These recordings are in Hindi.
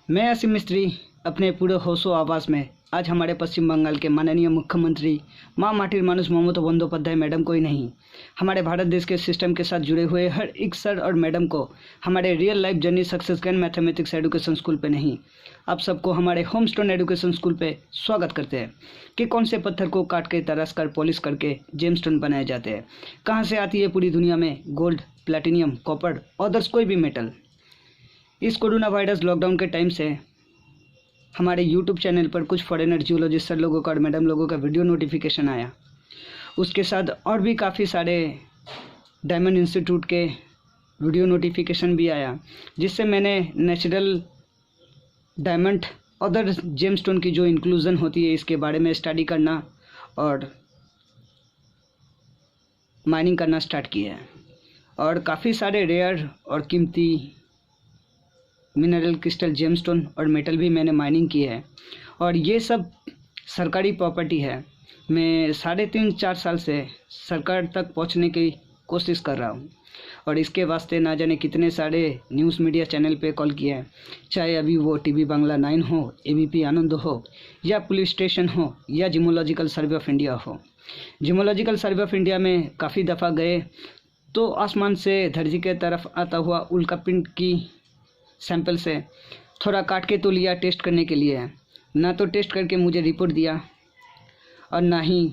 मैं असीम मिस्त्री अपने पूरे होशो आवाज़ में आज हमारे पश्चिम बंगाल के माननीय मुख्यमंत्री माँ माटिर मानुष ममता बंदोपाध्याय मैडम को ही नहीं, हमारे भारत देश के सिस्टम के साथ जुड़े हुए हर एक सर और मैडम को हमारे real life journey success grand mathematics education school पे नहीं, आप सबको हमारे होमस्टोन एजुकेशन स्कूल पे स्वागत करते हैं कि कौन से पत्थर को काट के तरस कर पॉलिश करके जेमस्टोन बनाए जाते हैं, कहाँ से आती है पूरी दुनिया में गोल्ड, प्लैटिनियम, कॉपर, अदर्स कोई भी मेटल। इस कोरोना वायरस लॉकडाउन के टाइम से हमारे यूट्यूब चैनल पर कुछ फॉरेनर जियोलॉजिस्ट सर लोगों का और मैडम लोगों का वीडियो नोटिफिकेशन आया। उसके साथ और भी काफ़ी सारे डायमंड इंस्टीट्यूट के वीडियो नोटिफिकेशन भी आया, जिससे मैंने नेचुरल डायमंड अदर जेमस्टोन की जो इंक्लूज़न होती है इसके बारे में स्टडी करना और माइनिंग करना स्टार्ट किया है। और काफ़ी सारे रेयर और कीमती मिनरल, क्रिस्टल, जेमस्टोन और मेटल भी मैंने माइनिंग की है और ये सब सरकारी प्रॉपर्टी है। मैं 3.5-4 साल से सरकार तक पहुंचने की कोशिश कर रहा हूं और इसके वास्ते ना जाने कितने सारे न्यूज़ मीडिया चैनल पे कॉल किया है, चाहे अभी वो टीवी बांग्ला 9 हो, एबीपी आनंद हो, या पुलिस स्टेशन हो, या जियोलॉजिकल सर्वे ऑफ इंडिया हो। जियोलॉजिकल सर्वे ऑफ इंडिया में काफ़ी दफ़ा गए तो आसमान से धरती के तरफ आता हुआ उल्कापिंड की सैंपल से थोड़ा काट के तो लिया टेस्ट करने के लिए, ना तो टेस्ट करके मुझे रिपोर्ट दिया और ना ही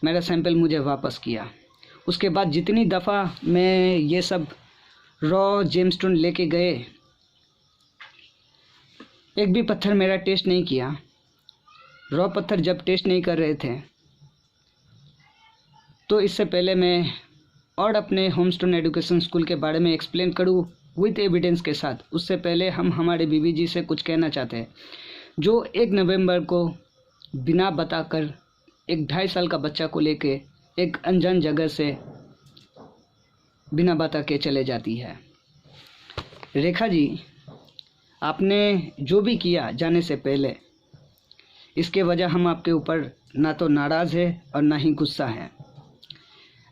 मेरा सैंपल मुझे वापस किया। उसके बाद जितनी दफ़ा मैं ये सब रॉ जेमस्टोन लेके गए, एक भी पत्थर मेरा टेस्ट नहीं किया। रॉ पत्थर जब टेस्ट नहीं कर रहे थे तो इससे पहले मैं और अपने होमस्टोन एजुकेशन स्कूल के बारे में एक्सप्लेन करूँ विथ एविडेंस के साथ, उससे पहले हम हमारे बीबी जी से कुछ कहना चाहते हैं, जो 1 नवंबर को बिना बताकर एक 2.5 साल का बच्चा को लेके एक अनजान जगह से बिना बता के चले जाती है। रेखा जी, आपने जो भी किया जाने से पहले, इसके वजह हम आपके ऊपर ना तो नाराज़ है और ना ही गुस्सा है।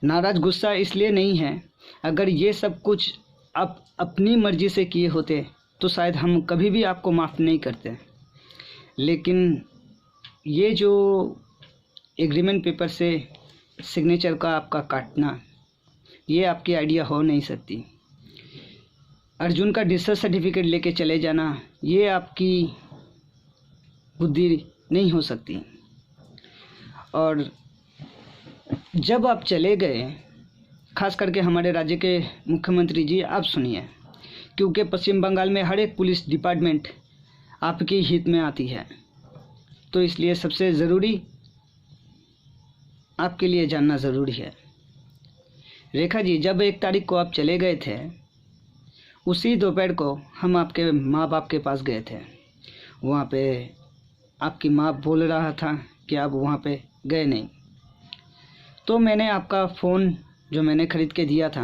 नाराज़ गुस्सा इसलिए नहीं है, अगर ये सब कुछ आप अपनी मर्ज़ी से किए होते तो शायद हम कभी भी आपको माफ़ नहीं करते, लेकिन ये जो एग्रीमेंट पेपर से सिग्नेचर का आपका काटना, ये आपकी आइडिया हो नहीं सकती। अर्जुन का डिस्चार्ज सर्टिफिकेट लेके चले जाना, ये आपकी बुद्धि नहीं हो सकती। और जब आप चले गए, खास करके हमारे राज्य के मुख्यमंत्री जी, आप सुनिए, क्योंकि पश्चिम बंगाल में हर एक पुलिस डिपार्टमेंट आपके हित में आती है, तो इसलिए सबसे ज़रूरी आपके लिए जानना ज़रूरी है। रेखा जी, जब 1 तारीख को आप चले गए थे, उसी दोपहर को हम आपके माँ बाप के पास गए थे। वहाँ पे आपकी माँ बोल रहा था कि आप वहाँ पे गए नहीं, तो मैंने आपका फ़ोन जो मैंने ख़रीद के दिया था,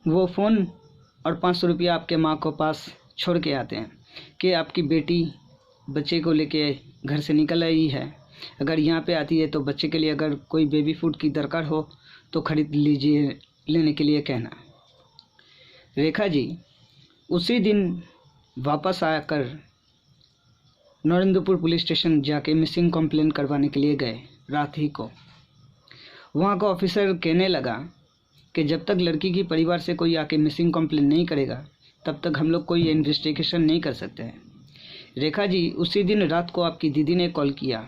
वो फ़ोन और 500 रुपया आपके माँ को पास छोड़ के आते हैं कि आपकी बेटी बच्चे को लेके घर से निकल आई है, अगर यहाँ पे आती है तो बच्चे के लिए अगर कोई बेबी फूड की दरकार हो तो ख़रीद लीजिए, लेने के लिए कहना। रेखा जी, उसी दिन वापस आकर नरेंद्रपुर पुलिस स्टेशन जाके मिसिंग कंप्लेंट करवाने के लिए गए रात ही को। वहाँ का ऑफिसर कहने लगा कि जब तक लड़की की परिवार से कोई आके मिसिंग कंप्लेंट नहीं करेगा तब तक हम लोग कोई इन्वेस्टिगेशन नहीं कर सकते हैं। रेखा जी, उसी दिन रात को आपकी दीदी ने कॉल किया,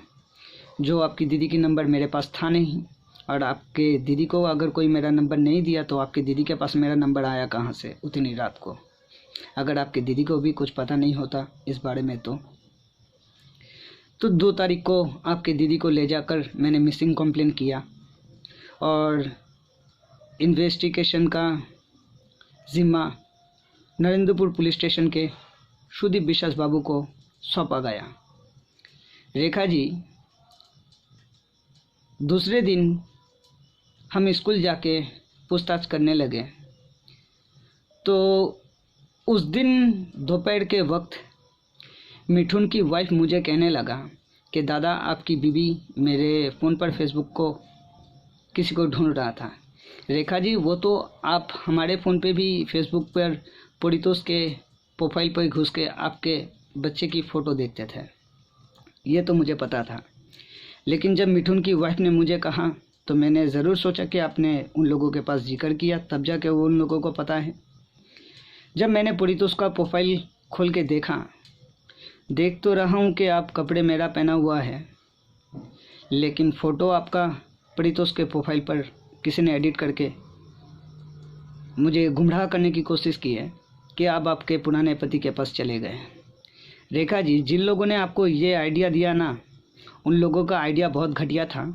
जो आपकी दीदी की नंबर मेरे पास था नहीं, और आपके दीदी को अगर कोई मेरा नंबर नहीं दिया तो आपकी दीदी के पास मेरा नंबर आया कहाँ से उतनी रात को, अगर आपकी दीदी को भी कुछ पता नहीं होता इस बारे में तो 2 तारीख को आपके दीदी को ले जाकर मैंने मिसिंग कंप्लेंट किया और इन्वेस्टिगेशन का ज़िम्मा नरेंद्रपुर पुलिस स्टेशन के सुदीप विश्वास बाबू को सौंपा गया। रेखा जी, दूसरे दिन हम स्कूल जाके पूछताछ करने लगे, तो उस दिन दोपहर के वक्त मिठुन की वाइफ मुझे कहने लगा कि दादा, आपकी बीवी मेरे फ़ोन पर फेसबुक को किसी को ढूंढ रहा था। रेखा जी, वो तो आप हमारे फ़ोन पे भी फेसबुक पर परितोष के प्रोफाइल पर घुस के आपके बच्चे की फ़ोटो देखते थे, ये तो मुझे पता था। लेकिन जब मिठुन की वाइफ ने मुझे कहा तो मैंने ज़रूर सोचा कि आपने उन लोगों के पास जिक्र किया, तब जाके वो उन लोगों को पता है। जब मैंने परितोष का प्रोफाइल खोल के देखा, देख तो रहा हूँ कि आप कपड़े मेरा पहना हुआ है, लेकिन फ़ोटो आपका परितोष के प्रोफाइल पर किसी ने एडिट करके मुझे गुमराह करने की कोशिश की है कि आप आपके पुराने पति के पास चले गए। रेखा जी, जिन लोगों ने आपको ये आइडिया दिया ना, उन लोगों का आइडिया बहुत घटिया था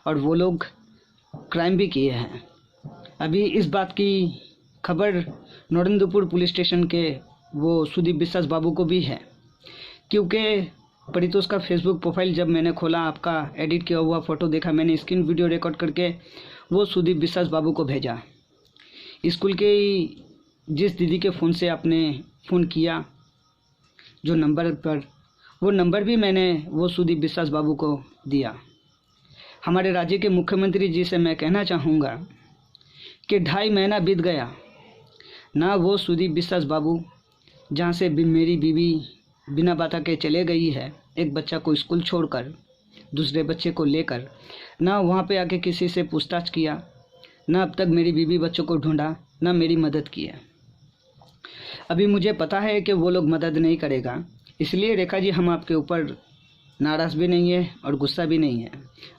और वो लोग क्राइम भी किए हैं। अभी इस बात की खबर नरेंद्रपुर पुलिस स्टेशन के वो सुदीप विश्वास बाबू को भी है, क्योंकि परितोष का फेसबुक प्रोफाइल जब मैंने खोला, आपका एडिट किया हुआ फ़ोटो देखा, मैंने स्क्रीन वीडियो रिकॉर्ड करके वो सुदीप विश्वास बाबू को भेजा। स्कूल के जिस दीदी के फ़ोन से आपने फ़ोन किया जो नंबर पर, वो नंबर भी मैंने वो सुदीप विश्वास बाबू को दिया। हमारे राज्य के मुख्यमंत्री जी से मैं कहना चाहूँगा कि 2.5 महीना बीत गया ना, वो सुदीप विश्वास बाबू जहाँ से मेरी बीवी बिना बता के चले गई है, एक बच्चा को स्कूल छोड़कर दूसरे बच्चे को लेकर, ना वहाँ पे आके किसी से पूछताछ किया, ना अब तक मेरी बीवी बच्चों को ढूंढा, ना मेरी मदद की है। अभी मुझे पता है कि वो लोग मदद नहीं करेगा, इसलिए रेखा जी हम आपके ऊपर नाराज़ भी नहीं है और गुस्सा भी नहीं है।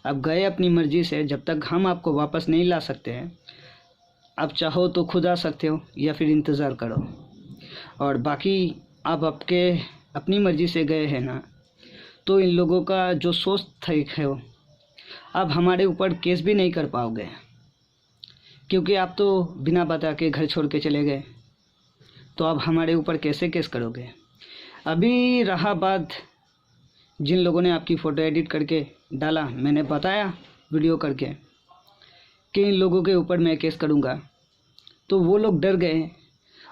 आप गए अपनी मर्ज़ी से, जब तक हम आपको वापस नहीं ला सकते हैं, आप चाहो तो खुद आ सकते हो या फिर इंतज़ार करो। और बाकी आप अपनी मर्ज़ी से गए हैं ना, तो इन लोगों का जो सोच है आप हमारे ऊपर केस भी नहीं कर पाओगे, क्योंकि आप तो बिना बता के घर छोड़ के चले गए, तो आप हमारे ऊपर कैसे केस करोगे। अभी रहा बात जिन लोगों ने आपकी फ़ोटो एडिट करके डाला, मैंने बताया वीडियो करके कि इन लोगों के ऊपर मैं केस करूँगा, तो वो लोग डर गए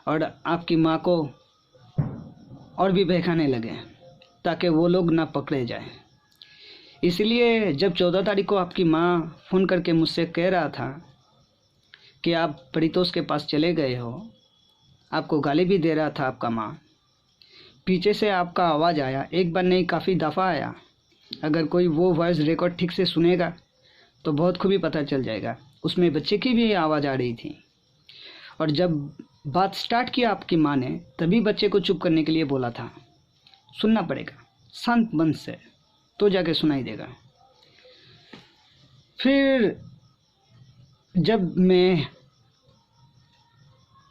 और आपकी माँ को और भी बहकाने लगे ताकि वो लोग ना पकड़े जाएं। इसलिए जब 14 तारीख को आपकी माँ फ़ोन करके मुझसे कह रहा था कि आप परितोष के पास चले गए हो, आपको गाली भी दे रहा था आपका माँ, पीछे से आपका आवाज़ आया, एक बार नहीं काफ़ी दफ़ा आया। अगर कोई वो वॉइस रिकॉर्ड ठीक से सुनेगा तो बहुत खूबी पता चल जाएगा, उसमें बच्चे की भी आवाज़ आ रही थी। और जब बात स्टार्ट किया आपकी माँ ने, तभी बच्चे को चुप करने के लिए बोला था, सुनना पड़ेगा शांत मन से, तो जाके सुनाई देगा। फिर जब मैं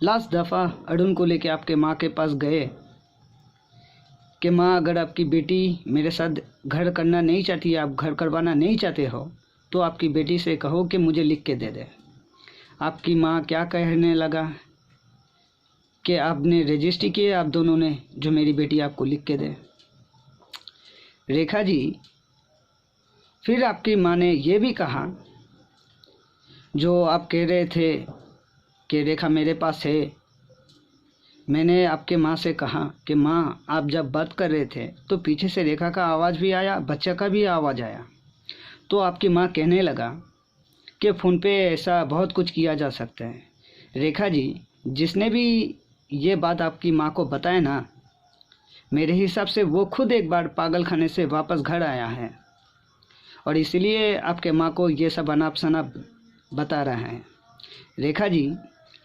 लास्ट दफ़ा अरुण को लेके आपके माँ के पास गए कि माँ, अगर आपकी बेटी मेरे साथ घर करना नहीं चाहती है, आप घर करवाना नहीं चाहते हो, तो आपकी बेटी से कहो कि मुझे लिख के दे दे। आपकी माँ क्या कहने लगा कि आपने रजिस्ट्री किए आप दोनों ने, जो मेरी बेटी आपको लिख के दे। रेखा जी, फिर आपकी माँ ने ये भी कहा, जो आप कह रहे थे कि रेखा मेरे पास है, मैंने आपके माँ से कहा कि माँ, आप जब बात कर रहे थे तो पीछे से रेखा का आवाज़ भी आया, बच्चा का भी आवाज़ आया। तो आपकी माँ कहने लगा कि फ़ोन पे ऐसा बहुत कुछ किया जा सकता है। रेखा जी, जिसने भी ये बात आपकी माँ को बताया ना, मेरे हिसाब से वो खुद एक बार पागल खाने से वापस घर आया है और इसीलिए आपके माँ को ये सब अनाप शनाप बता रहा है। रेखा जी,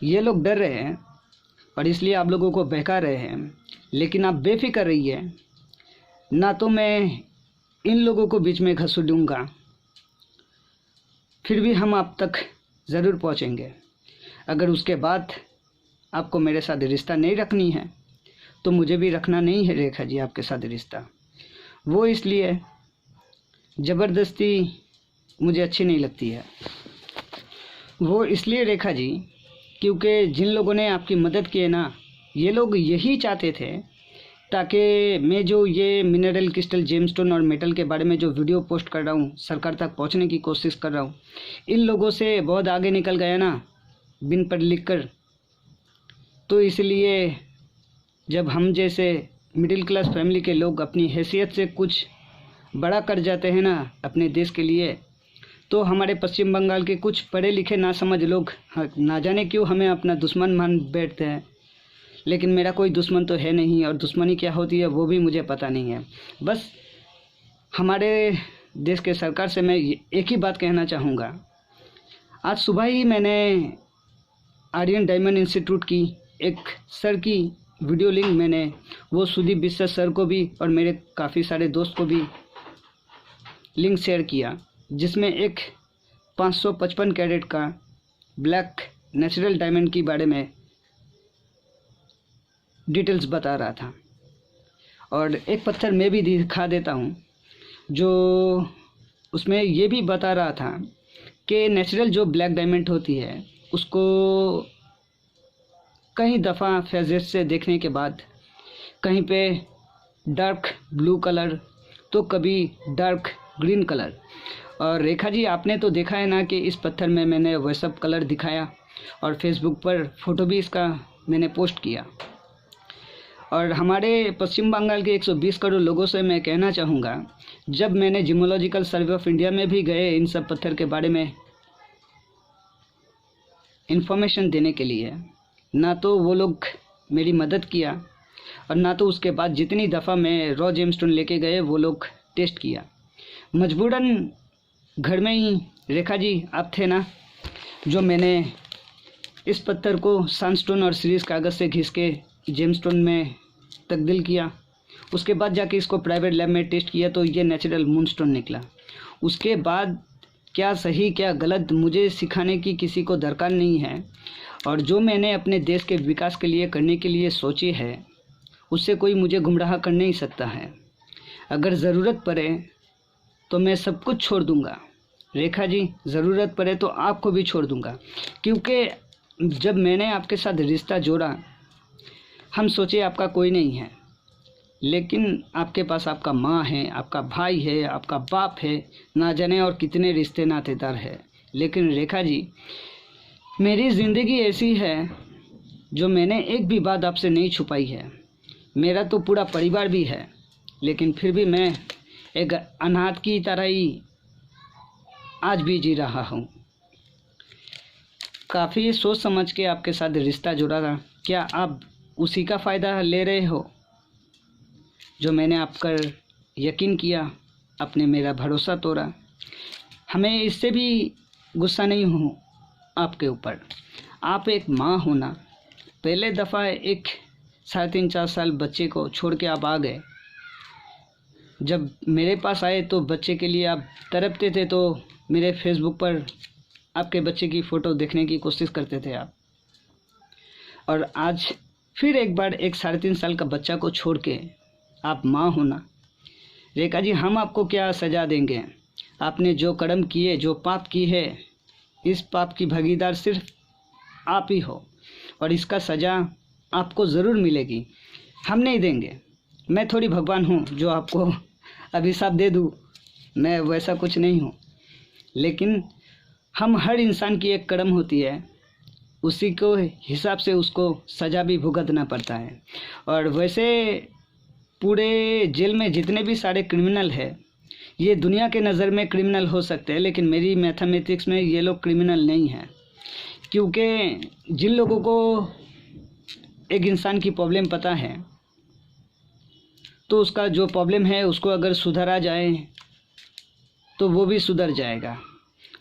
ये लोग डर रहे हैं और इसलिए आप लोगों को बहका रहे हैं, लेकिन आप बेफिक्र रहिए ना, तो मैं इन लोगों को बीच में घसीटूंगा, फिर भी हम आप तक ज़रूर पहुंचेंगे। अगर उसके बाद आपको मेरे साथ रिश्ता नहीं रखनी है तो मुझे भी रखना नहीं है रेखा जी आपके साथ रिश्ता। वो इसलिए ज़बरदस्ती मुझे अच्छी नहीं लगती है। वो इसलिए रेखा जी, क्योंकि जिन लोगों ने आपकी मदद की है ना, ये लोग यही चाहते थे ताकि मैं जो ये मिनरल क्रिस्टल जेमस्टोन और मेटल के बारे में जो वीडियो पोस्ट कर रहा हूँ, सरकार तक पहुँचने की कोशिश कर रहा हूँ, इन लोगों से बहुत आगे निकल गया ना बिन पढ़ लिख कर। तो इसलिए जब हम जैसे मिडिल क्लास फैमिली के लोग अपनी हैसियत से कुछ बड़ा कर जाते हैं ना अपने देश के लिए, तो हमारे पश्चिम बंगाल के कुछ पढ़े लिखे ना समझ लोग ना जाने क्यों हमें अपना दुश्मन मान बैठते हैं। लेकिन मेरा कोई दुश्मन तो है नहीं, और दुश्मनी क्या होती है वो भी मुझे पता नहीं है। बस हमारे देश के सरकार से मैं एक ही बात कहना चाहूँगा। आज सुबह ही मैंने आर्यन डायमंड इंस्टीट्यूट की एक सर की वीडियो लिंक मैंने वो सुदीप बिस्सा सर को भी और मेरे काफ़ी सारे दोस्त को भी लिंक शेयर किया, जिसमें एक 555 कैरेट का ब्लैक नेचुरल डायमंड के बारे में डिटेल्स बता रहा था। और एक पत्थर मैं भी दिखा देता हूँ जो उसमें ये भी बता रहा था कि नेचुरल जो ब्लैक डायमंड होती है उसको कई दफ़ा फेजेस से देखने के बाद कहीं पे डार्क ब्लू कलर तो कभी डार्क ग्रीन कलर। और रेखा जी, आपने तो देखा है ना कि इस पत्थर में मैंने वह सब कलर दिखाया और फेसबुक पर फ़ोटो भी इसका मैंने पोस्ट किया। और हमारे पश्चिम बंगाल के 120 करोड़ लोगों से मैं कहना चाहूँगा, जब मैंने जियोलॉजिकल सर्वे ऑफ इंडिया में भी गए इन सब पत्थर के बारे में इन्फॉर्मेशन देने के लिए, ना तो वो लोग मेरी मदद किया और ना तो उसके बाद जितनी दफ़ा मैं रॉ जेमस्टोन लेके गए वो लोग टेस्ट किया। मजबूरन घर में ही रेखा जी आप थे ना, जो मैंने इस पत्थर को सनस्टोन और सीरीज़ कागज़ से घिस के जेमस्टोन में तब्दील किया। उसके बाद जाके इसको प्राइवेट लैब में टेस्ट किया तो ये नेचुरल मूनस्टोन निकला। उसके बाद क्या सही क्या गलत मुझे सिखाने की किसी को दरकार नहीं है, और जो मैंने अपने देश के विकास के लिए करने के लिए सोची है उससे कोई मुझे गुमराह कर नहीं सकता है। अगर ज़रूरत पड़े तो मैं सब कुछ छोड़ दूँगा रेखा जी, ज़रूरत पड़े तो आपको भी छोड़ दूँगा, क्योंकि जब मैंने आपके साथ रिश्ता जोड़ा हम सोचे आपका कोई नहीं है, लेकिन आपके पास आपका माँ है, आपका भाई है, आपका बाप है, ना जाने और कितने रिश्ते नातेदार है। लेकिन रेखा जी, मेरी ज़िंदगी ऐसी है जो मैंने एक भी बात आपसे नहीं छुपाई है। मेरा तो पूरा परिवार भी है, लेकिन फिर भी मैं एक अनाथ की तरह ही आज भी जी रहा हूँ। काफ़ी सोच समझ के आपके साथ रिश्ता जोड़ा था। क्या आप उसी का फ़ायदा ले रहे हो जो मैंने आप पर यकीन किया, आपने मेरा भरोसा तोड़ा? हमें इससे भी गुस्सा नहीं हूँ आपके ऊपर। आप एक माँ होना, पहले दफ़ा एक 3.5-4 साल बच्चे को छोड़ के आप आ गए। जब मेरे पास आए तो बच्चे के लिए आप तड़पते थे, तो मेरे फेसबुक पर आपके बच्चे की फ़ोटो देखने की कोशिश करते थे आप। और आज फिर एक बार एक 3.5 साल का बच्चा को छोड़ के आप माँ होना। रेखा जी, हम आपको क्या सज़ा देंगे? आपने जो कर्म किए, जो पाप की है, इस पाप की भागीदार सिर्फ आप ही हो, और इसका सज़ा आपको ज़रूर मिलेगी। हम नहीं देंगे। मैं थोड़ी भगवान हूँ जो आपको अभिशाप दे दूँ, मैं वैसा कुछ नहीं हूँ। लेकिन हम हर इंसान की एक कर्म होती है, उसी को हिसाब से उसको सज़ा भी भुगतना पड़ता है। और वैसे पूरे जेल में जितने भी सारे क्रिमिनल हैं, ये दुनिया के नज़र में क्रिमिनल हो सकते हैं, लेकिन मेरी मैथमेटिक्स में ये लोग क्रिमिनल नहीं हैं। क्योंकि जिन लोगों को एक इंसान की प्रॉब्लम पता है, तो उसका जो प्रॉब्लम है उसको अगर सुधारा जाए तो वो भी सुधर जाएगा।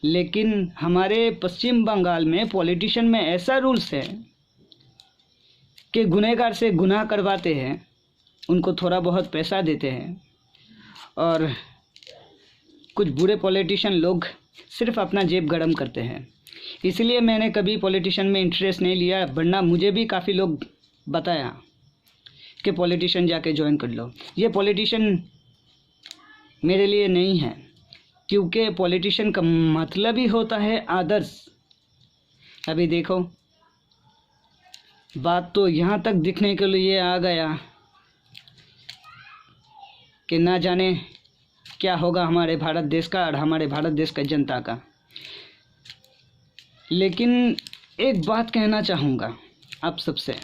लेकिन हमारे पश्चिम बंगाल में पॉलिटिशियन में ऐसा रूल्स है कि गुनहगार से गुनाह करवाते हैं, उनको थोड़ा बहुत पैसा देते हैं, और कुछ बुरे पॉलिटिशियन लोग सिर्फ अपना जेब गरम करते हैं। इसलिए मैंने कभी पॉलिटिशियन में इंटरेस्ट नहीं लिया, वरना मुझे भी काफ़ी लोग बताया कि पॉलिटिशियन जाके ज्वाइन कर लो। ये पॉलिटिशियन मेरे लिए नहीं है, क्योंकि पॉलिटिशियन का मतलब ही होता है आदर्श। अभी देखो, बात तो यहाँ तक दिखने के लिए आ गया कि ना जाने क्या होगा हमारे भारत देश का और हमारे भारत देश का जनता का। लेकिन एक बात कहना चाहूँगा आप सबसे,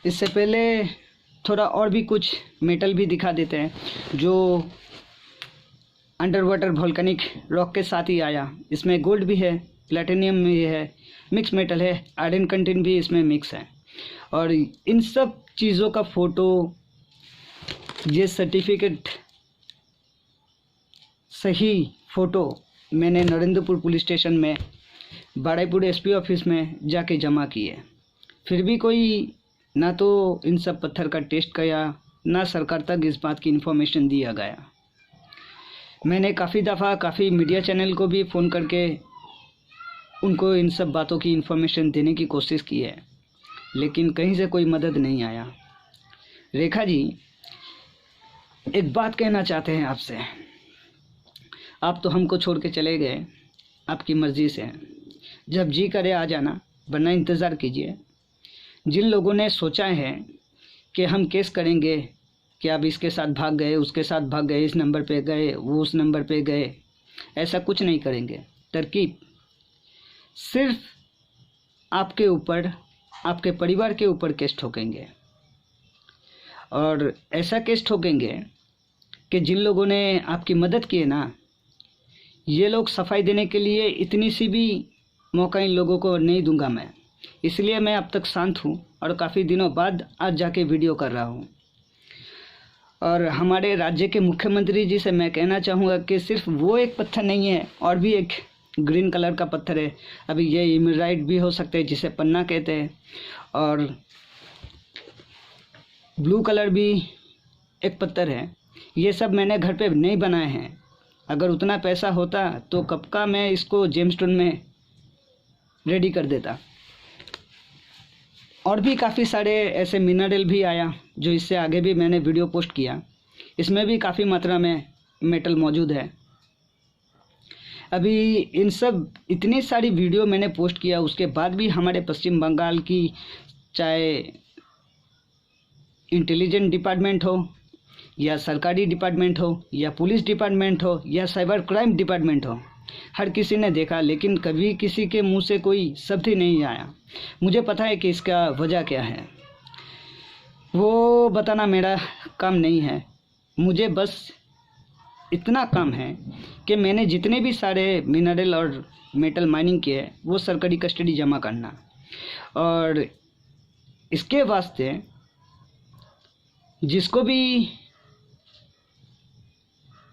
इससे पहले थोड़ा और भी कुछ मेटल भी दिखा देते हैं जो अंडर वाटर वोल्केनिक रॉक के साथ ही आया। इसमें गोल्ड भी है, प्लेटिनियम भी है, मिक्स मेटल है, आयरन कंटेंट भी इसमें मिक्स है। और इन सब चीज़ों का फ़ोटो, ये सर्टिफिकेट, सही फ़ोटो मैंने नरेंद्रपुर पुलिस स्टेशन में, बाड़ाईपुर एसपी ऑफिस में जाके जमा किए। फिर भी कोई ना तो इन सब पत्थर का टेस्ट किया, ना सरकार तक इस बात की इन्फॉर्मेशन दिया गया। मैंने काफ़ी दफ़ा काफ़ी मीडिया चैनल को भी फ़ोन करके उनको इन सब बातों की इन्फॉर्मेशन देने की कोशिश की है, लेकिन कहीं से कोई मदद नहीं आया। रेखा जी, एक बात कहना चाहते हैं आपसे। आप तो हमको छोड़ के चले गए, आपकी मर्ज़ी से। जब जी करे आ जाना, वरना इंतज़ार कीजिए। जिन लोगों ने सोचा है कि हम केस करेंगे कि आप इसके साथ भाग गए, उसके साथ भाग गए, इस नंबर पे गए, वो उस नंबर पे गए, ऐसा कुछ नहीं करेंगे। तरकीब सिर्फ आपके ऊपर, आपके परिवार के ऊपर केस ठोकेंगे, और ऐसा केस ठोकेंगे कि जिन लोगों ने आपकी मदद की है ना, ये लोग सफाई देने के लिए इतनी सी भी मौका इन लोगों को नहीं दूंगा मैं। इसलिए मैं अब तक शांत हूँ और काफ़ी दिनों बाद आज जाके वीडियो कर रहा हूँ। और हमारे राज्य के मुख्यमंत्री जी से मैं कहना चाहूँगा कि सिर्फ वो एक पत्थर नहीं है, और भी एक ग्रीन कलर का पत्थर है। अभी ये इमराइट भी हो सकते हैं, जिसे पन्ना कहते हैं, और ब्लू कलर भी एक पत्थर है। ये सब मैंने घर पे नहीं बनाए हैं। अगर उतना पैसा होता तो कब का मैं इसको जेमस्टोन में रेडी कर देता। और भी काफ़ी सारे ऐसे मिनरल भी आया, जो इससे आगे भी मैंने वीडियो पोस्ट किया। इसमें भी काफ़ी मात्रा में मेटल मौजूद है। अभी इन सब इतनी सारी वीडियो मैंने पोस्ट किया, उसके बाद भी हमारे पश्चिम बंगाल की, चाहे इंटेलिजेंस डिपार्टमेंट हो, या सरकारी डिपार्टमेंट हो, या पुलिस डिपार्टमेंट हो, या साइबर क्राइम डिपार्टमेंट हो, हर किसी ने देखा, लेकिन कभी किसी के मुंह से कोई शब्द ही नहीं आया। मुझे पता है कि इसका वजह क्या है, वो बताना मेरा काम नहीं है। मुझे बस इतना काम है कि मैंने जितने भी सारे मिनरल और मेटल माइनिंग किए, वो सरकारी कस्टडी जमा करना, और इसके वास्ते जिसको भी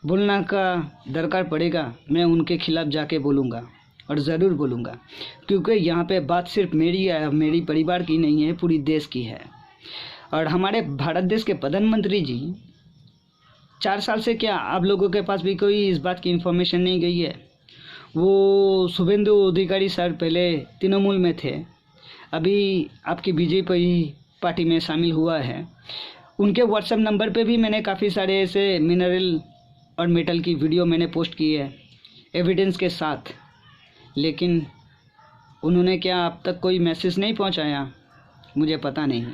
बोलना का दरकार पड़ेगा, मैं उनके खिलाफ़ जाके बोलूँगा, और ज़रूर बोलूँगा, क्योंकि यहाँ पे बात सिर्फ मेरी है, मेरी परिवार की नहीं है, पूरी देश की है। और हमारे भारत देश के प्रधानमंत्री जी 4 साल से, क्या आप लोगों के पास भी कोई इस बात की इन्फॉर्मेशन नहीं गई है? वो शुभेंदु अधिकारी सर पहले तृणमूल में थे, अभी आपकी बीजेपी पार्टी में शामिल हुआ है। उनके व्हाट्सएप नंबर पे भी मैंने काफ़ी सारे ऐसे मिनरल और मेटल की वीडियो मैंने पोस्ट की है एविडेंस के साथ, लेकिन उन्होंने क्या अब तक कोई मैसेज नहीं पहुंचाया, मुझे पता नहीं।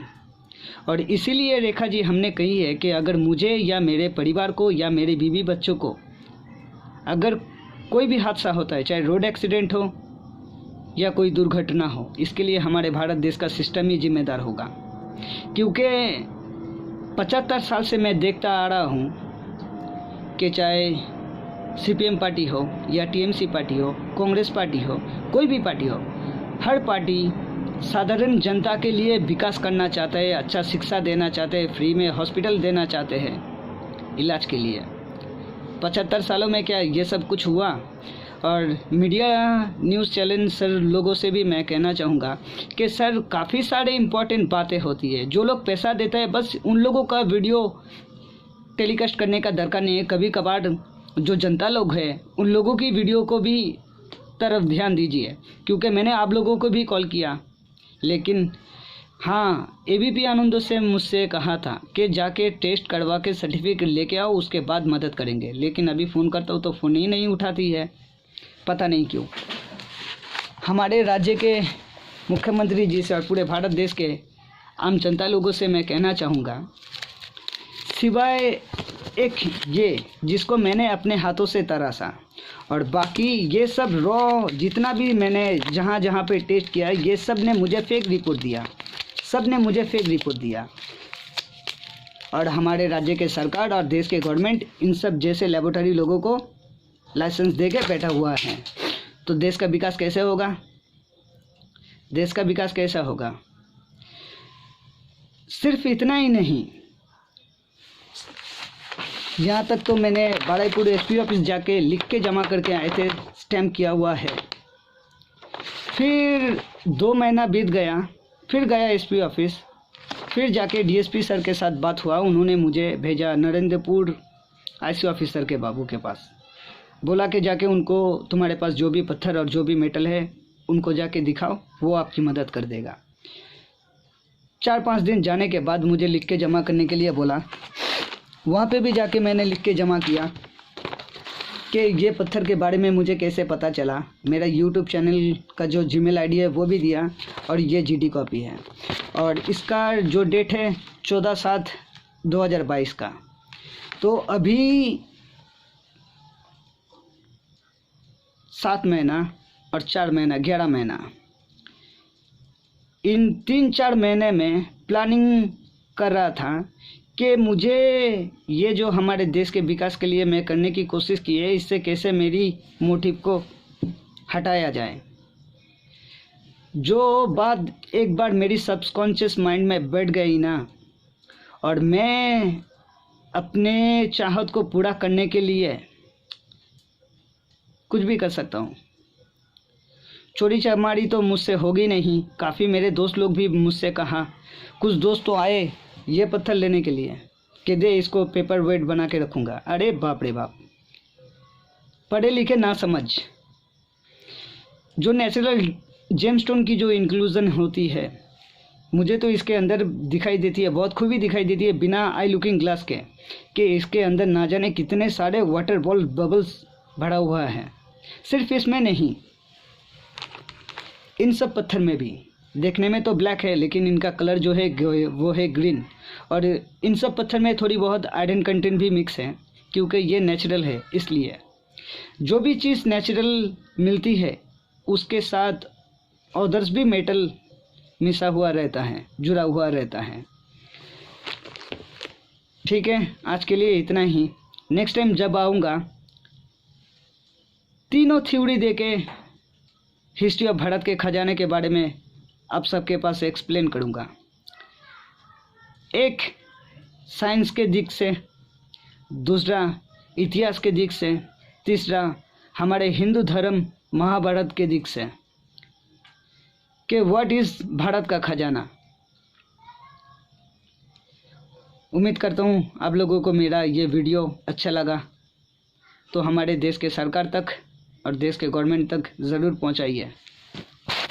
और इसीलिए रेखा जी, हमने कही है कि अगर मुझे या मेरे परिवार को या मेरे बीवी बच्चों को अगर कोई भी हादसा होता है, चाहे रोड एक्सीडेंट हो या कोई दुर्घटना हो, इसके लिए हमारे भारत देश का सिस्टम ही जिम्मेदार होगा। क्योंकि 75 साल से मैं देखता आ रहा हूँ कि चाहे सीपीएम पार्टी हो या टीएमसी पार्टी हो, कांग्रेस पार्टी हो, कोई भी पार्टी हो, हर पार्टी साधारण जनता के लिए विकास करना चाहता है, अच्छा शिक्षा देना चाहते हैं, फ्री में हॉस्पिटल देना चाहते हैं इलाज के लिए। 75 सालों में क्या ये सब कुछ हुआ? और मीडिया न्यूज़ चैनल सर लोगों से भी मैं कहना चाहूँगा कि सर, काफ़ी सारे इम्पोर्टेंट बातें होती है, जो लोग पैसा देते हैं बस उन लोगों का वीडियो टेलीकास्ट करने का दरकार नहीं है। कभी कभार जो जनता लोग हैं, उन लोगों की वीडियो को भी तरफ ध्यान दीजिए। क्योंकि मैंने आप लोगों को भी कॉल किया, लेकिन हाँ, एबीपी आनंदों से मुझसे कहा था कि जाके टेस्ट करवा के सर्टिफिकेट लेके आओ, उसके बाद मदद करेंगे। लेकिन अभी फ़ोन करता हूँ तो फ़ोन ही नहीं उठाती है, पता नहीं क्यों। हमारे राज्य के मुख्यमंत्री जी से और पूरे भारत देश के आम जनता लोगों से मैं कहना चाहूँगा, सिवाय एक ये जिसको मैंने अपने हाथों से तराशा, और बाकी ये सब रॉ जितना भी मैंने जहाँ जहाँ पे टेस्ट किया, ये सब ने मुझे फेक रिपोर्ट दिया, सब ने मुझे फेक रिपोर्ट दिया। और हमारे राज्य के सरकार और देश के गवर्नमेंट इन सब जैसे लेबोरेटरी लोगों को लाइसेंस दे के बैठा हुआ है, तो देश का विकास कैसे होगा? देश का विकास कैसा होगा? सिर्फ इतना ही नहीं, यहाँ तक तो मैंने बाराईपुर एसपी ऑफिस जाके लिख के जमा करके आए थे, स्टैम्प किया हुआ है। फिर 2 महीना बीत गया, फिर गया एसपी ऑफिस, फिर जाके डीएसपी सर के साथ बात हुआ। उन्होंने मुझे भेजा नरेंद्रपुर आईसी ऑफिसर के बाबू के पास, बोला कि जाके उनको तुम्हारे पास जो भी पत्थर और जो भी मेटल है उनको जाके दिखाओ, वो आपकी मदद कर देगा। 4-5 दिन जाने के बाद मुझे लिख के जमा करने के लिए बोला। वहाँ पे भी जाके मैंने लिख के जमा किया कि ये पत्थर के बारे में मुझे कैसे पता चला। मेरा यूट्यूब चैनल का जो जीमेल आईडी है वो भी दिया, और ये जीडी कॉपी है, और इसका जो डेट है 14/7/2022 का। तो अभी 7 महीना और 4 महीना 11 महीना, इन 3-4 महीने में प्लानिंग कर रहा था कि मुझे ये जो हमारे देश के विकास के लिए मैं करने की कोशिश की है, इससे कैसे मेरी मोटिव को हटाया जाए। जो बात एक बार मेरी सबकॉन्शियस माइंड में बैठ गई ना, और मैं अपने चाहत को पूरा करने के लिए कुछ भी कर सकता हूँ। चोरी चमारी तो मुझसे होगी नहीं। काफ़ी मेरे दोस्त लोग भी मुझसे कहा, कुछ दोस्त तो आए ये पत्थर लेने के लिए कि दे इसको पेपर वेट बना के रखूँगा। अरे बाप रे बाप, पढ़े लिखे ना समझ। जो नेचुरल जेमस्टोन की जो इंक्लूजन होती है, मुझे तो इसके अंदर दिखाई देती है, बहुत खूबी दिखाई देती है बिना आई लुकिंग ग्लास के, कि इसके अंदर ना जाने कितने सारे वाटर बॉल बबल्स भरा हुआ है। सिर्फ इसमें नहीं, इन सब पत्थर में भी। देखने में तो ब्लैक है, लेकिन इनका कलर जो है वो है ग्रीन। और इन सब पत्थर में थोड़ी बहुत आयरन कंटेंट भी मिक्स है, क्योंकि ये नेचुरल है। इसलिए जो भी चीज़ नेचुरल मिलती है उसके साथ अदर्स भी मेटल मिसा हुआ रहता है, जुड़ा हुआ रहता है। ठीक है, आज के लिए इतना ही। नेक्स्ट टाइम जब आऊँगा, तीनों थ्योरी देके हिस्ट्री ऑफ भारत के खजाने के बारे में आप सबके पास एक्सप्लेन करूँगा। एक साइंस के दिक से, दूसरा इतिहास के दिक से, तीसरा हमारे हिंदू धर्म महाभारत के दिक से, कि व्हाट इज़ भारत का खजाना। उम्मीद करता हूँ आप लोगों को मेरा ये वीडियो अच्छा लगा, तो हमारे देश के सरकार तक और देश के गवर्नमेंट तक ज़रूर पहुँचाइए।